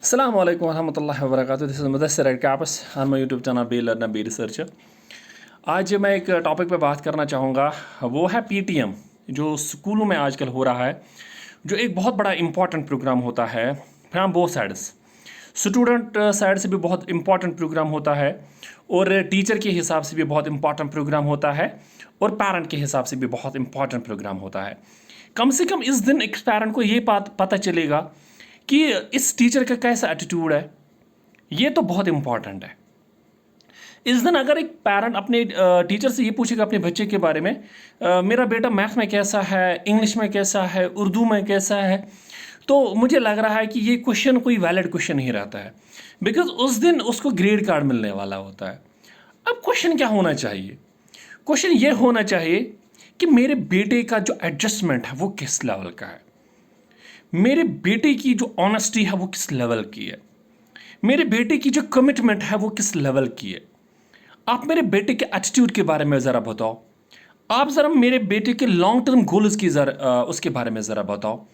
Assalamu alaikum warahmatullahi wabarakatuh. This is Mudassir at Campus on my YouTube channel Be Learner Be Researcher. आज मैं एक topic पे बात करना चाहूँगा, वो है पीटीएम जो स्कूलों में आजकल हो रहा है, जो एक बहुत बड़ा इम्पॉर्टेंट प्रोग्राम होता है from both sides. Student side से भी बहुत इम्पॉर्टेंट प्रोग्राम होता है और टीचर के हिसाब से भी बहुत इम्पॉर्टेंट प्रोग्राम होता है और पेरेंट के हिसाब से भी बहुत इम्पॉर्टेंट प्रोग्राम होता है। कम से कम इस दिन एक पेरेंट को ये बात पता चलेगा कि इस टीचर का कैसा एटीट्यूड है, ये तो बहुत इम्पॉर्टेंट है। इस दिन अगर एक पेरेंट अपने टीचर से ये पूछेगा अपने बच्चे के बारे में, मेरा बेटा मैथ में कैसा है, इंग्लिश में कैसा है, उर्दू में कैसा है, तो मुझे लग रहा है कि ये क्वेश्चन कोई वैलिड क्वेश्चन नहीं रहता है, बिकॉज उस दिन उसको ग्रेड कार्ड मिलने वाला होता है। अब क्वेश्चन क्या होना चाहिए? क्वेश्चन ये होना चाहिए कि मेरे बेटे का जो एडजस्टमेंट है वो किस लेवल का है, मेरे बेटे की जो ऑनेस्टी है वो किस लेवल की है, मेरे बेटे की जो कमिटमेंट है वो किस लेवल की है। आप मेरे बेटे के एटीट्यूड के बारे में ज़रा बताओ, आप ज़रा मेरे बेटे के लॉन्ग टर्म गोल्स की ज़रा उसके बारे में ज़रा बताओ।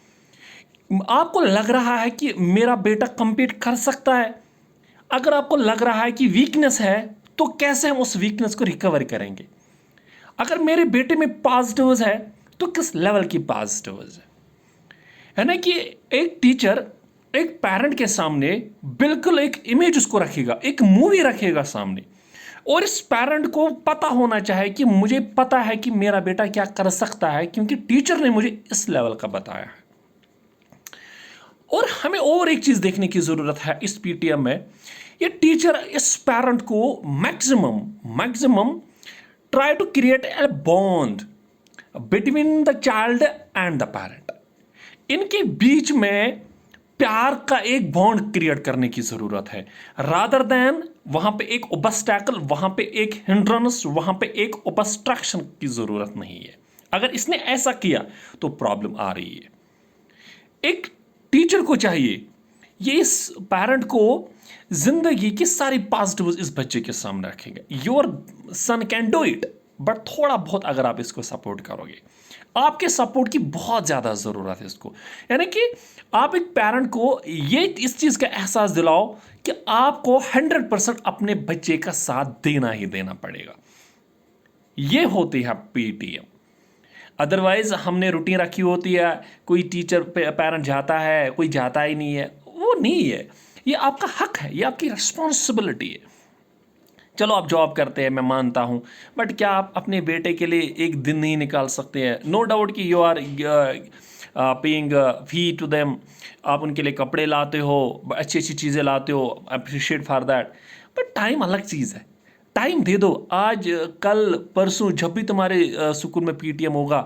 आपको लग रहा है कि मेरा बेटा compete कर सकता है? अगर आपको लग रहा है कि वीकनेस है तो कैसे हम उस वीकनेस को रिकवर करेंगे? अगर मेरे बेटे में पॉजिटिव्स है तो किस लेवल की पॉजिटिव्स है ना? कि एक टीचर एक पेरेंट के सामने बिल्कुल एक इमेज उसको रखेगा, एक मूवी रखेगा सामने, और इस पेरेंट को पता होना चाहिए कि मुझे पता है कि मेरा बेटा क्या कर सकता है क्योंकि टीचर ने मुझे इस लेवल का बताया है। और हमें और एक चीज़ देखने की ज़रूरत है इस पीटीएम में, ये टीचर इस पेरेंट को maximum try to create a bond between the child and the parent. इनके बीच में प्यार का एक बॉन्ड क्रिएट करने की ज़रूरत है, रादर देन वहाँ पे एक ऑब्स्टैकल, वहाँ पे एक हिंड्रेंस, वहाँ पे एक ऑब्स्ट्रक्शन की ज़रूरत नहीं है। अगर इसने ऐसा किया तो प्रॉब्लम आ रही है। एक टीचर को चाहिए ये इस पेरेंट को जिंदगी की सारी पॉजिटिव इस बच्चे के सामने रखेंगे। Your son can do it, but थोड़ा बहुत अगर आप इसको सपोर्ट करोगे, आपके सपोर्ट की बहुत ज़्यादा ज़रूरत है इसको। यानी कि आप एक पेरेंट को ये इस चीज़ का एहसास दिलाओ कि आपको 100% अपने बच्चे का साथ देना ही देना पड़ेगा। ये होती है पीटीएम। अदरवाइज हमने रूटीन रखी होती है, कोई टीचर पेरेंट जाता है, कोई जाता ही नहीं है, वो नहीं है। ये आपका हक है, ये आपकी रिस्पॉन्सिबिलिटी है। चलो आप जॉब करते हैं, मैं मानता हूँ, बट क्या आप अपने बेटे के लिए एक दिन नहीं निकाल सकते हैं? नो डाउट कि you are paying fee to them, आप उनके लिए कपड़े लाते हो, अच्छी अच्छी चीज़ें लाते हो, appreciate for that, but time अलग चीज़ है। टाइम दे दो, आज कल परसों जब भी तुम्हारे स्कूल में पीटीएम होगा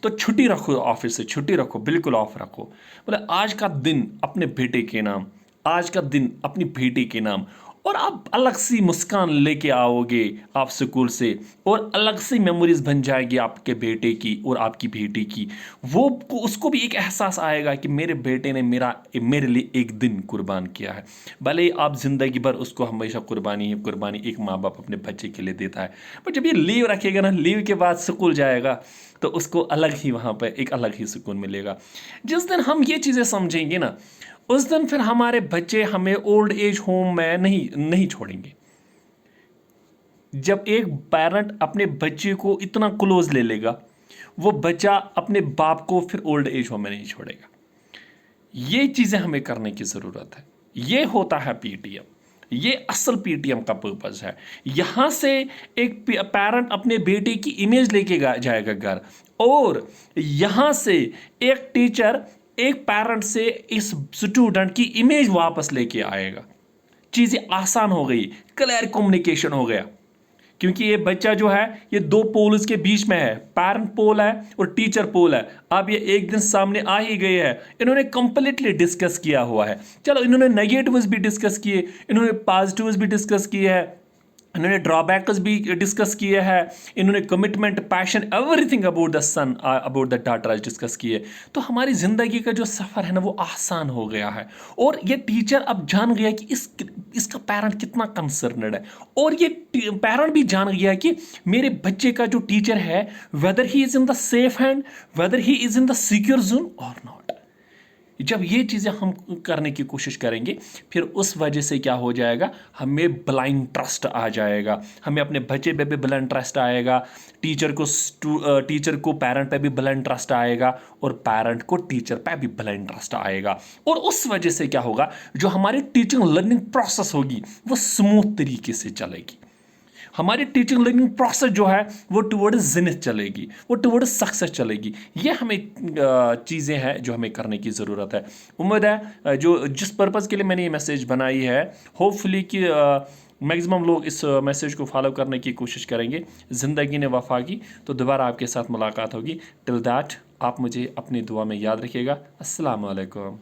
तो छुट्टी रखो, ऑफिस से छुट्टी रखो, बिल्कुल ऑफ रखो। बोले आज का दिन अपने बेटे के नाम, आज का दिन अपनी बेटी के नाम, और आप अलग सी मुस्कान लेके आओगे आप स्कूल से, और अलग सी मेमोरीज बन जाएगी आपके बेटे की और आपकी बेटी की। वो उसको भी एक एहसास आएगा कि मेरे बेटे ने मेरे लिए एक दिन कुर्बान किया है। भले ही आप जिंदगी भर उसको हमेशा कुर्बानी है कुर्बानी एक माँ बाप अपने बच्चे के लिए देता है, पर जब ये लीव रखेगा ना, लीव के बाद स्कूल जाएगा तो उसको अलग ही वहाँ पर एक अलग ही सुकून मिलेगा। जिस दिन हम ये चीज़ें समझेंगे ना, उस दिन फिर हमारे बच्चे हमें ओल्ड एज होम में नहीं छोड़ेंगे। जब एक पेरेंट अपने बच्चे को इतना क्लोज ले लेगा, वो बच्चा अपने बाप को फिर ओल्ड एज होम में नहीं छोड़ेगा। ये चीज़ें हमें करने की ज़रूरत है। ये होता है पीटीएम, ये असल पीटीएम का पर्पज़ है। यहाँ से एक पेरेंट अपने बेटे की इमेज लेके जाएगा घर, और यहाँ से एक टीचर एक पेरेंट से इस स्टूडेंट की इमेज वापस लेके आएगा। चीज़ें आसान हो गई, क्लियर कम्युनिकेशन हो गया, क्योंकि ये बच्चा जो है ये दो पोल्स के बीच में है, पेरेंट पोल है और टीचर पोल है। अब ये एक दिन सामने आ ही गए हैं, इन्होंने कंप्लीटली डिस्कस किया हुआ है। चलो इन्होंने नेगेटिव्स भी डिस्कस किए, इन्होंने पॉजिटिव्स भी डिस्कस किए हैं, इन्होंने ड्रॉबैक्स भी डिस्कस किए हैं, इन्होंने commitment, passion, everything about the son, about the daughter आज डिस्कस किए। तो हमारी ज़िंदगी का जो सफ़र है ना वो आसान हो गया है, और ये टीचर अब जान गया कि इसका पेरेंट कितना कंसर्नड है, और ये पेरेंट भी जान गया कि मेरे बच्चे का जो टीचर है, weather he is in the safe hand, weather he is in the secure zone और नॉट। जब ये चीज़ें हम करने की कोशिश करेंगे, फिर उस वजह से क्या हो जाएगा, हमें ब्लाइंड ट्रस्ट आ जाएगा, हमें अपने बच्चे पे भी ब्लाइंड ट्रस्ट आएगा, टीचर को पेरेंट पे भी ब्लाइंड ट्रस्ट आएगा, और पेरेंट को टीचर पे भी ब्लाइंड ट्रस्ट आएगा। और उस वजह से क्या होगा, जो हमारी टीचिंग लर्निंग प्रोसेस होगी वो स्मूथ तरीके से चलेगी। हमारी टीचिंग लर्निंग प्रोसेस जो है वो टुवर्ड्स जिनिथ चलेगी, वो टुवर्ड्स सक्सेस चलेगी। ये हमें चीज़ें हैं जो हमें करने की ज़रूरत है। उम्मीद है जो जिस पर्पज़ के लिए मैंने ये मैसेज बनाई है, होपफुली कि मैक्सिमम लोग इस मैसेज को फॉलो करने की कोशिश करेंगे। ज़िंदगी ने वफा की, तो दोबारा आपके साथ मुलाकात होगी। टिल दैट आप मुझे अपनी दुआ में याद रखिएगा। अस्सलाम वालेकुम।